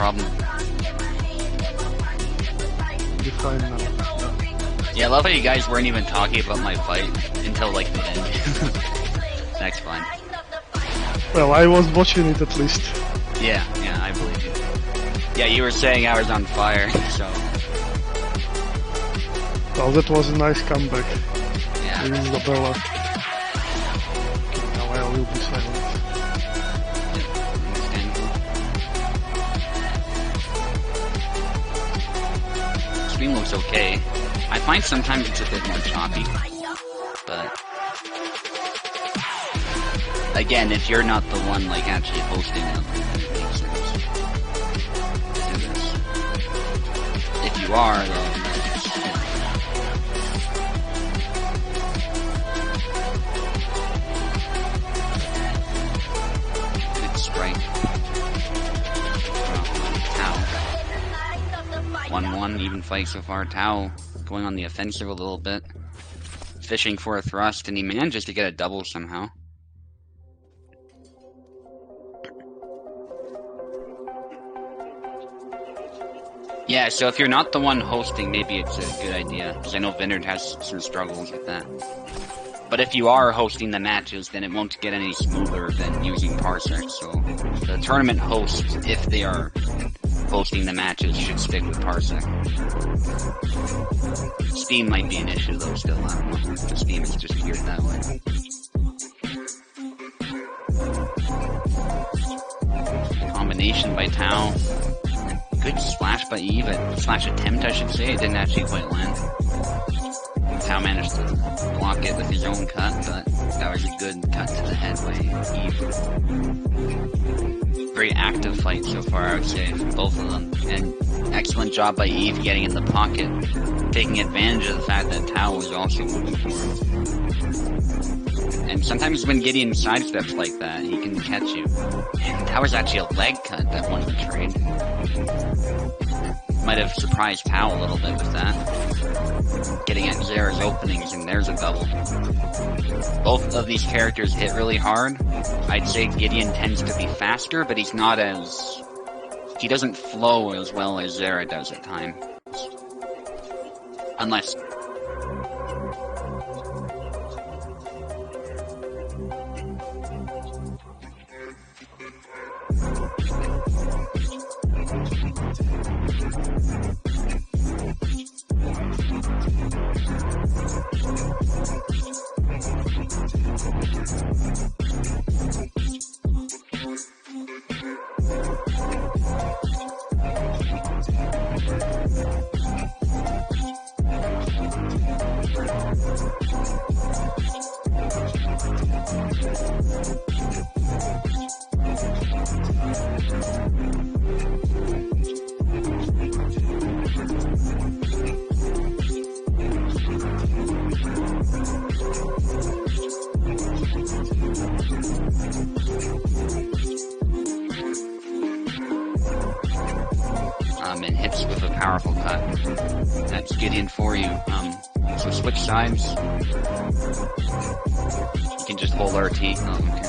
problem. Be fine now. Yeah, I love how you guys weren't even talking about my fight until like the end. That's fine. Well, I was watching it at least. Yeah, I believe you. Yeah, you were saying I was on fire, so... Well, that was a nice comeback. Yeah. With Isabella. Okay, now I will be silent. Stream looks okay. I find sometimes it's a bit more choppy, but again, if you're not the one like actually hosting it, it makes sense to do this. If you are, though, good strike. 1-1, even fight so far. Tao going on the offensive a little bit. Fishing for a thrust, and he manages to get a double somehow. Yeah, so if you're not the one hosting, maybe it's a good idea, because I know Vineyard has some struggles with that. But if you are hosting the matches, then it won't get any smoother than using Parsec, so the tournament hosts, if they are hosting the matches, should stick with Parsec. Steam might be an issue though still, I don't know. The Steam is just weird that way. Combination by Tao. Good slash by Eve, slash attempt I should say, it didn't actually quite land. Tao managed to block it with his own cut, but that was a good cut to the head by Eve. Very active fight so far, I would say, both of them. And excellent job by Eve getting in the pocket, taking advantage of the fact that Tao was also moving forward. And sometimes when Gideon sidesteps like that, he can catch you. And that was actually a leg cut that won the trade. Might have surprised Tao a little bit with that. Getting at Zera's openings, and there's a double. Both of these characters hit really hard. I'd say Gideon tends to be faster, but he's not as... he doesn't flow as well as Zera does at times. Unless... and hits with a powerful cut. That's Gideon for you. So switch sides. You can just hold RT. Oh, okay.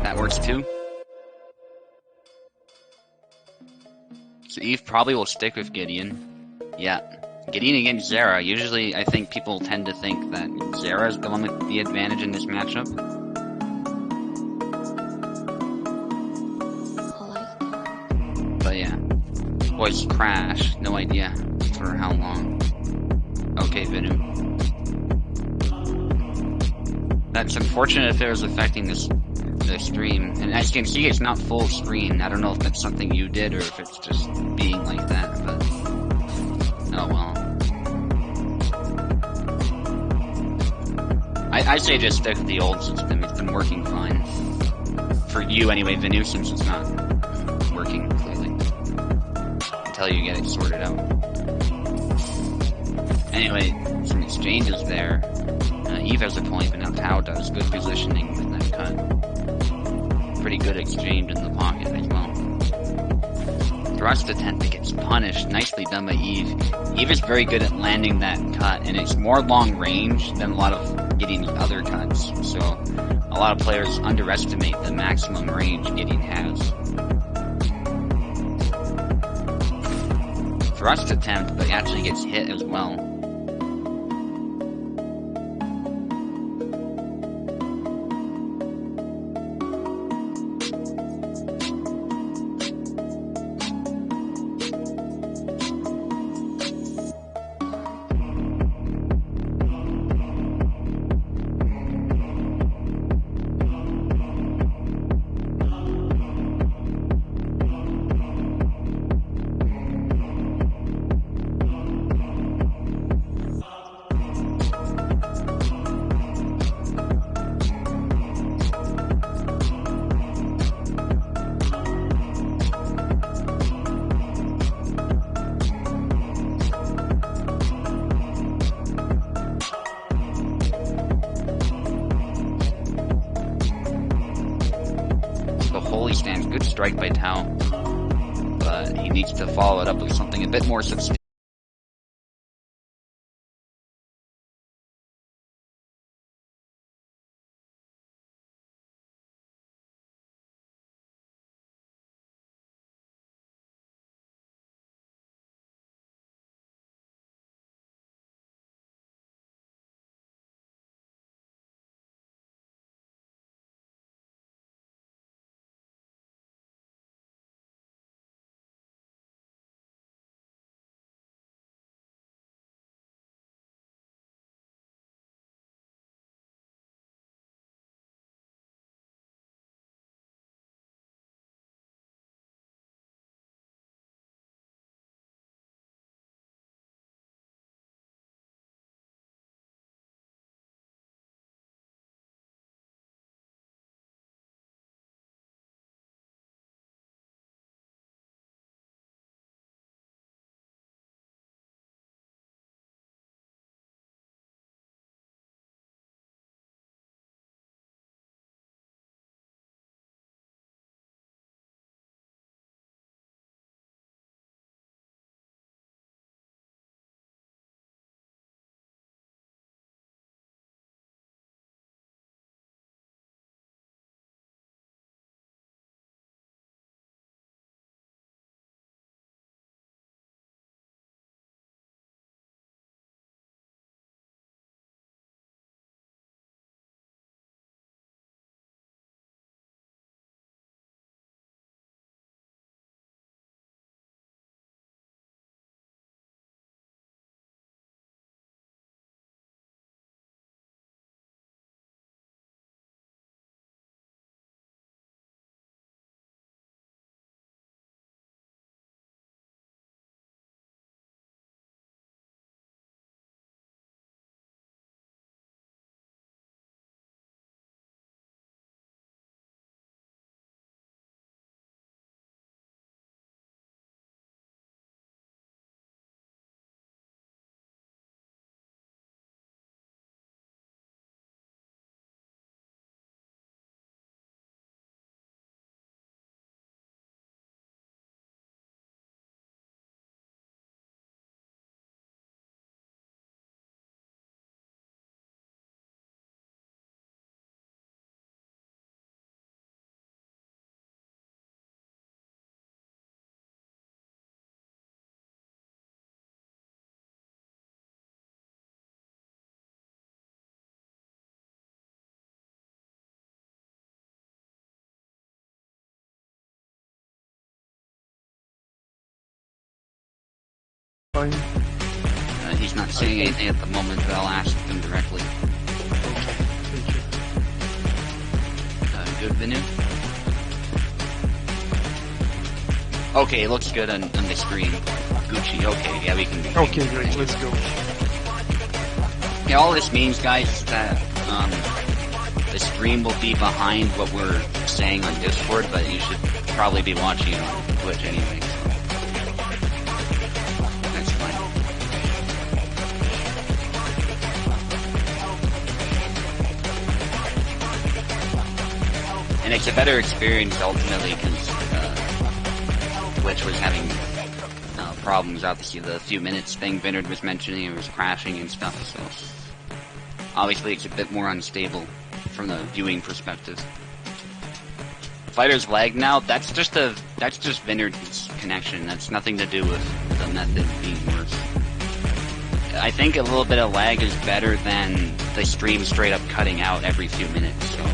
That works too. So Eve probably will stick with Gideon. Yeah. Gideon against Zera. Usually I think people tend to think that Zera is the one with the advantage in this matchup. But yeah. Voice crash. No idea for how long. Okay, Vinu. That's unfortunate if it was affecting the stream. And as you can see, it's not full screen. I don't know if that's something you did or if it's just being like that, but... oh well. I say just stick with the old system. It's been working fine. For you anyway, Vinu, since it's not working clearly. Until you get it sorted out. Anyway, some exchanges there. Eve has a point, but now Tao does. Good positioning with that cut. Pretty good exchange in the pocket as well. Thrust attempt that gets punished. Nicely done by Eve. Eve is very good at landing that cut, and it's more long range than a lot of Gideon's other cuts. So a lot of players underestimate the maximum range Gideon has. Thrust attempt, but actually gets hit as well. Good strike by Tao, but he needs to follow it up with something a bit more substantial. Fine. He's not saying anything at the moment, but I'll ask him directly. Thank you. Good, Vinu? Okay, it looks good on the screen. Gucci, okay, yeah, we can... Okay, great, let's go. Yeah, all this means, guys, is that the stream will be behind what we're saying on Discord, but you should probably be watching on Twitch anyway. So. That's fine. And it's a better experience ultimately because Twitch was having problems. Obviously, the few minutes thing Vinard was mentioning, it was crashing and stuff. So obviously, it's a bit more unstable from the viewing perspective. Fighters lag now. That's just Vineyard's connection. That's nothing to do with the method being worse. I think a little bit of lag is better than the stream straight up cutting out every few minutes. So.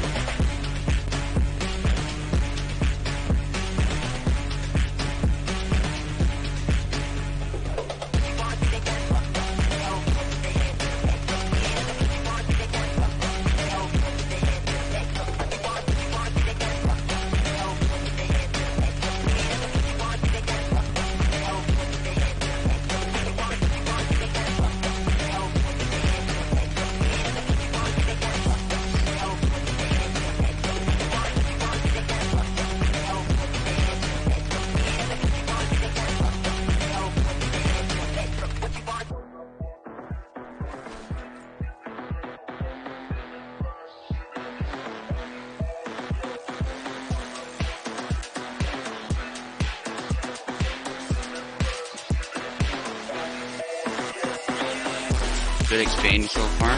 Good exchange so far.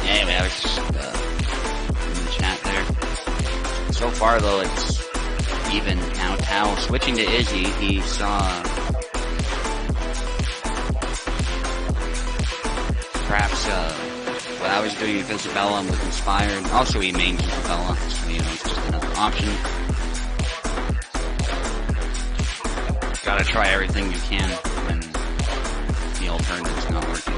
Anyway, I was just in the chat there. So far though, it's even now. Tao switching to Izzy, he saw perhaps what I was doing with Isabella and was inspired. Also, he mains Isabella, so you know, it's just another option. Gotta try everything you can when the alternative's not working.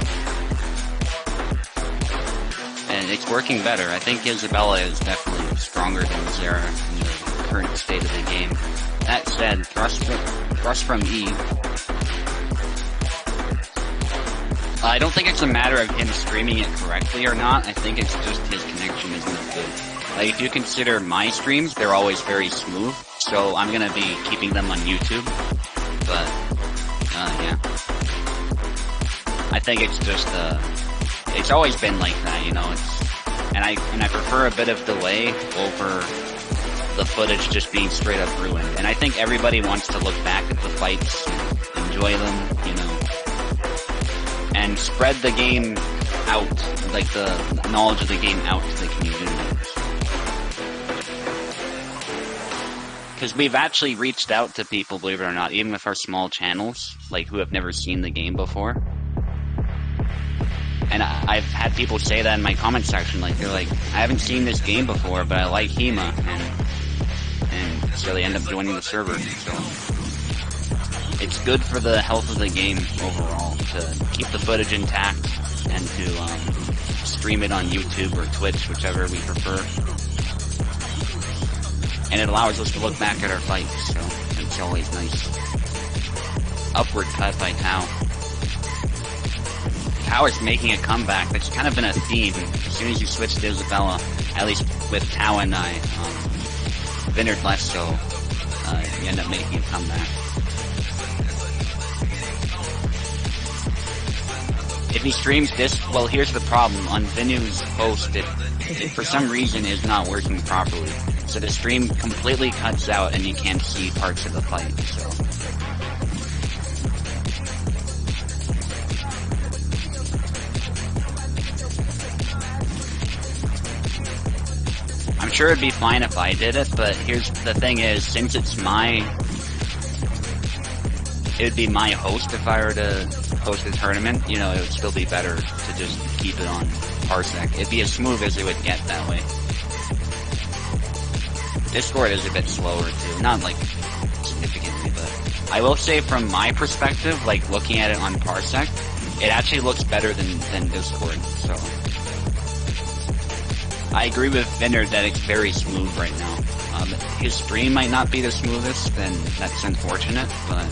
And it's working better. I think Isabella is definitely stronger than Zera in the current state of the game. That said, thrust from E. I don't think it's a matter of him streaming it correctly or not. I think it's just his connection isn't as good. Like, if you consider my streams, they're always very smooth, so I'm gonna be keeping them on YouTube. But, yeah. I think it's just, it's always been like that, you know, and I prefer a bit of delay over the footage just being straight up ruined. And I think everybody wants to look back at the fights, enjoy them, you know, and spread the game out, like the knowledge of the game out to the community. Because we've actually reached out to people, believe it or not, even with our small channels, like who have never seen the game before. And I've had people say that in my comment section, like, they're like, I haven't seen this game before, but I like Hema, and so they end up joining the server, so. It's good for the health of the game overall, to keep the footage intact, and to, stream it on YouTube or Twitch, whichever we prefer. And it allows us to look back at our fights, so it's always nice. Upward cut by Tao. Tao is making a comeback. That's kind of been a theme. As soon as you switch to Isabella, at least with Tao and I, Vineyard less so, you end up making a comeback. If he streams this, well, here's the problem. On Vinu's host, it for some reason is not working properly. So the stream completely cuts out and you can't see parts of the fight, so. I'm sure it'd be fine if I did it, but here's the thing is, since it's it would be my host if I were to host a tournament, you know, it would still be better to just keep it on Parsec. It'd be as smooth as it would get that way. Discord is a bit slower too, not like significantly, but I will say from my perspective, like looking at it on Parsec, it actually looks better than Discord, so. I agree with Vineyard that it's very smooth right now. His stream might not be the smoothest, and that's unfortunate, but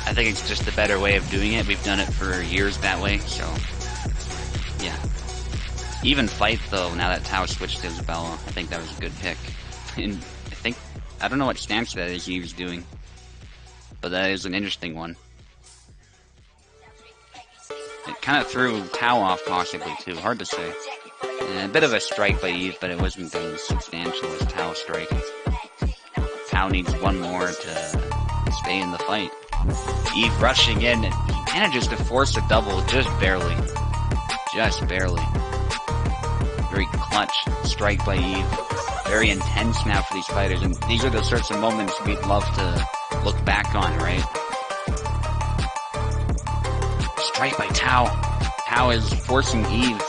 I think it's just a better way of doing it. We've done it for years that way, so yeah. Even fight though, now that Tao switched to Isabella, I think that was a good pick. And I don't know what stance that is he was doing, but that is an interesting one. It kind of threw Tao off possibly too, hard to say. And a bit of a strike by Eve, but it wasn't as substantial as Tao's strike. Tao needs one more to stay in the fight. Eve rushing in, and he manages to force a double just barely. Just barely. Very clutch strike by Eve. Very intense now for these fighters, and these are the sorts of moments we'd love to look back on, right? Strike by Tao. Tao is forcing Eve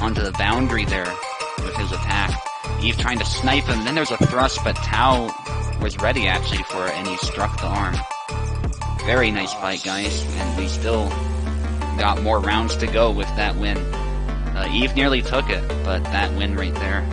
onto the boundary there with his attack. Eve trying to snipe him, then there's a thrust, but Tao was ready actually for it, and he struck the arm. Very nice fight, guys, and we still got more rounds to go with that win. Eve nearly took it, but that win right there.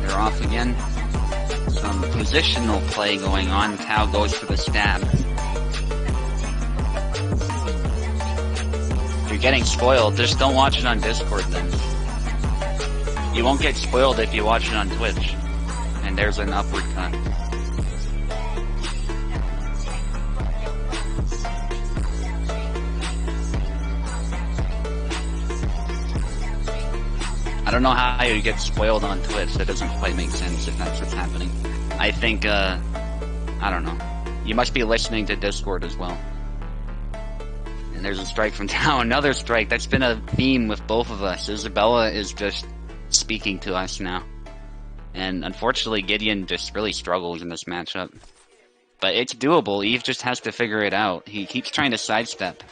Off again. Some positional play going on. Tao goes for the stab. If you're getting spoiled, just don't watch it on Discord then. You won't get spoiled if you watch it on Twitch. And there's an upward cut. I don't know how you get spoiled on Twitch. That doesn't quite make sense if that's what's happening. I think, I don't know. You must be listening to Discord as well. And there's a strike from Tao. Another strike. That's been a theme with both of us. Isabella is just speaking to us now. And unfortunately, Gideon just really struggles in this matchup. But it's doable. Eve just has to figure it out. He keeps trying to sidestep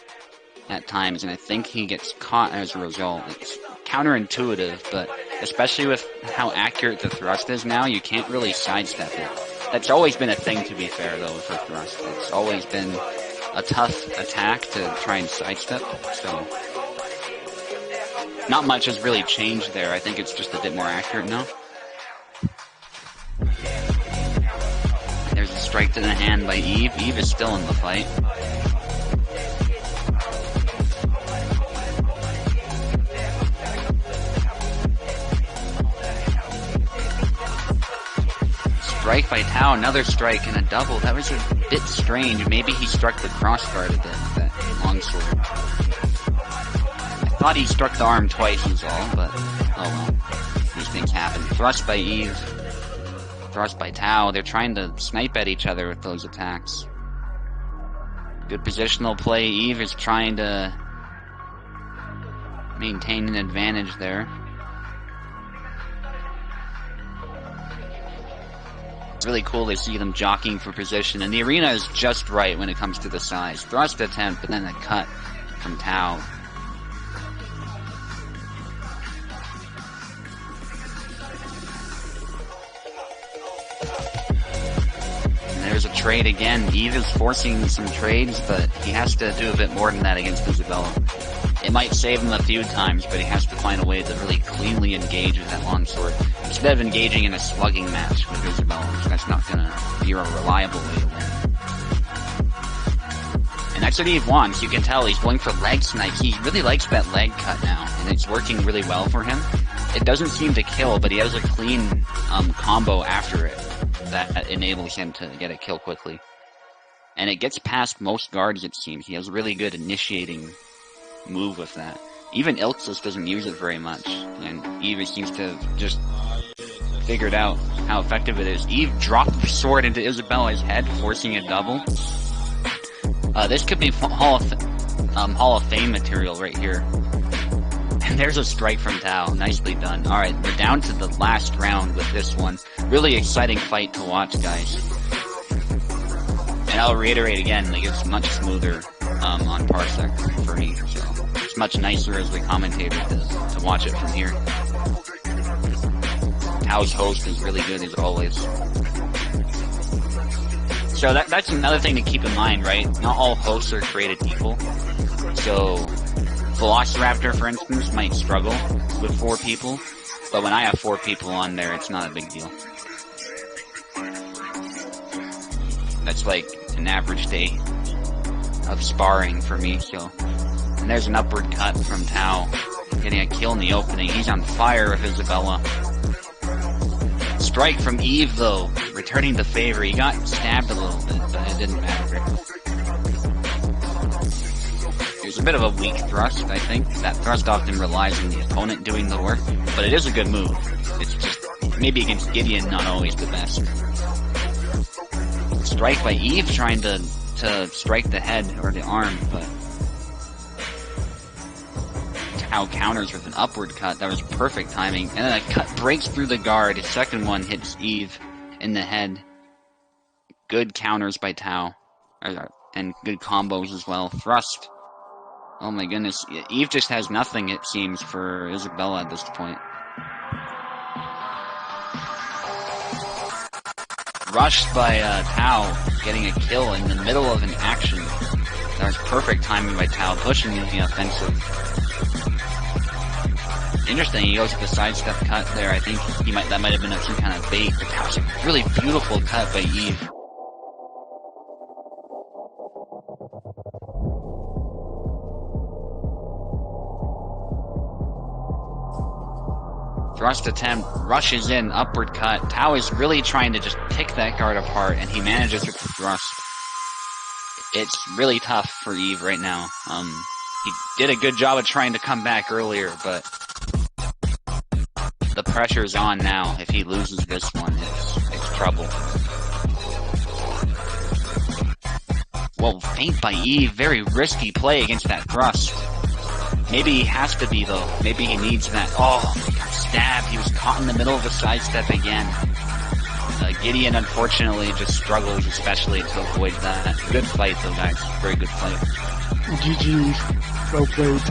at times, and I think he gets caught as a result. It's counterintuitive, but especially with how accurate the thrust is now, you can't really sidestep it. That's always been a thing, to be fair, though, for thrust. It's always been a tough attack to try and sidestep, so not much has really changed there. I think it's just a bit more accurate now. There's a strike to the hand by Eve. Eve is still in the fight. Strike by Tao, another strike and a double. That was a bit strange. Maybe he struck the crossguard a bit with that longsword. I thought he struck the arm twice was all, but oh well. These things happen. Thrust by Eve. Thrust by Tao. They're trying to snipe at each other with those attacks. Good positional play. Eve is trying to maintain an advantage there. It's really cool to see them jockeying for position, and the arena is just right when it comes to the size. Thrust attempt, but then a cut from Tao. And there's a trade again. Eve is forcing some trades, but he has to do a bit more than that against Isabella. It might save him a few times, but he has to find a way to really cleanly engage with that longsword. Instead of engaging in a slugging match with Isabella, that's not gonna be a reliable way to win. And that's what Eve wants. You can tell he's going for leg snipes. He really likes that leg cut now, and it's working really well for him. It doesn't seem to kill, but he has a clean combo after it that enables him to get a kill quickly. And it gets past most guards, it seems. He has a really good initiating move with that. Even Ilxus doesn't use it very much, and Eve seems to have just figured out how effective it is. Eve dropped the sword into Isabella's head, forcing a double. This could be Hall of Fame material right here. And there's a strike from Tao. Nicely done. Alright, we're down to the last round with this one. Really exciting fight to watch, guys. And I'll reiterate again, like, it's much smoother on Parsec for me, so it's much nicer as the commentator to watch it from here. Tao's host is really good as always. So that's another thing to keep in mind, right? Not all hosts are created equal. So Velociraptor, for instance, might struggle with 4 people, But when I have 4 people on there, it's not a big deal. That's like an average day of sparring for me, so. And there's an upward cut from Tao, getting a kill in the opening. He's on fire with Isabella. Strike from Eve, though, returning the favor. He got stabbed a little bit, but it didn't matter. It was a bit of a weak thrust, I think. That thrust often relies on the opponent doing the work, but it is a good move. It's just, maybe against Gideon, not always the best. Strike by Eve, trying to strike the head or the arm, but Tao counters with an upward cut. That was perfect timing. And then a cut breaks through the guard. His second one hits Eve in the head. Good counters by Tao. And good combos as well. Thrust. Oh my goodness. Eve just has nothing, it seems, for Isabella at this point. Rushed by Tao, getting a kill in the middle of an action. That was perfect timing by Tao, pushing the offensive. Interesting, he goes to the sidestep cut there. I think that might have been some kind of bait, but that was a really beautiful cut by Eve. Thrust attempt, rushes in, upward cut. Tao is really trying to just pick that guard apart, and he manages with the thrust. It's really tough for Eve right now. He did a good job of trying to come back earlier, but the pressure's on now. If he loses this one, it's trouble. Whoa, feint by Eve. Very risky play against that thrust. Maybe he has to be, though. Maybe he needs that. Oh, he got stabbed. He was caught in the middle of a sidestep again. Gideon, unfortunately, just struggles, especially to avoid that. Good fight, though, guys. Very good fight. GG. Well played.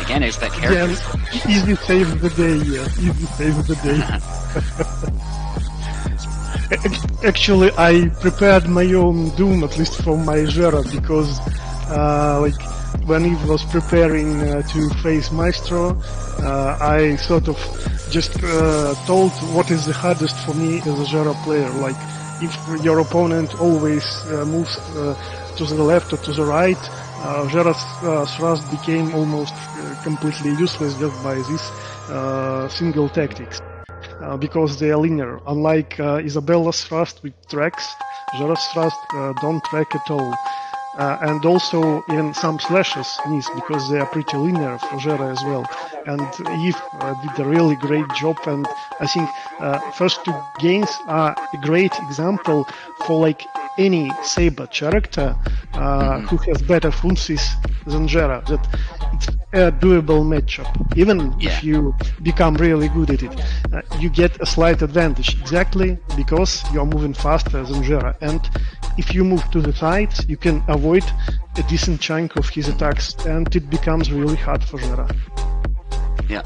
Again, it's that character. Yeah, easy save of the day, yeah. Easy save of the day. Actually, I prepared my own Doom, at least for my Jera, because, like, when Eve was preparing to face Maestro, I sort of just told what is the hardest for me as a Jera player. Like, if your opponent always moves to the left or to the right, Jera's thrust became almost completely useless just by this single tactics. Because they are linear. Unlike Isabella's thrust with tracks, Jera's thrust don't track at all. And also in some slashes miss, because they are pretty linear for Jera as well. And Eve did a really great job, and I think first 2 games are a great example for like any Saber character who has better funcies than Jera, that it's a doable matchup. Even if you become really good at it, you get a slight advantage, exactly because you're moving faster than Jera. And if you move to the sides, you can avoid a decent chunk of his attacks, and it becomes really hard for Jera. Yeah.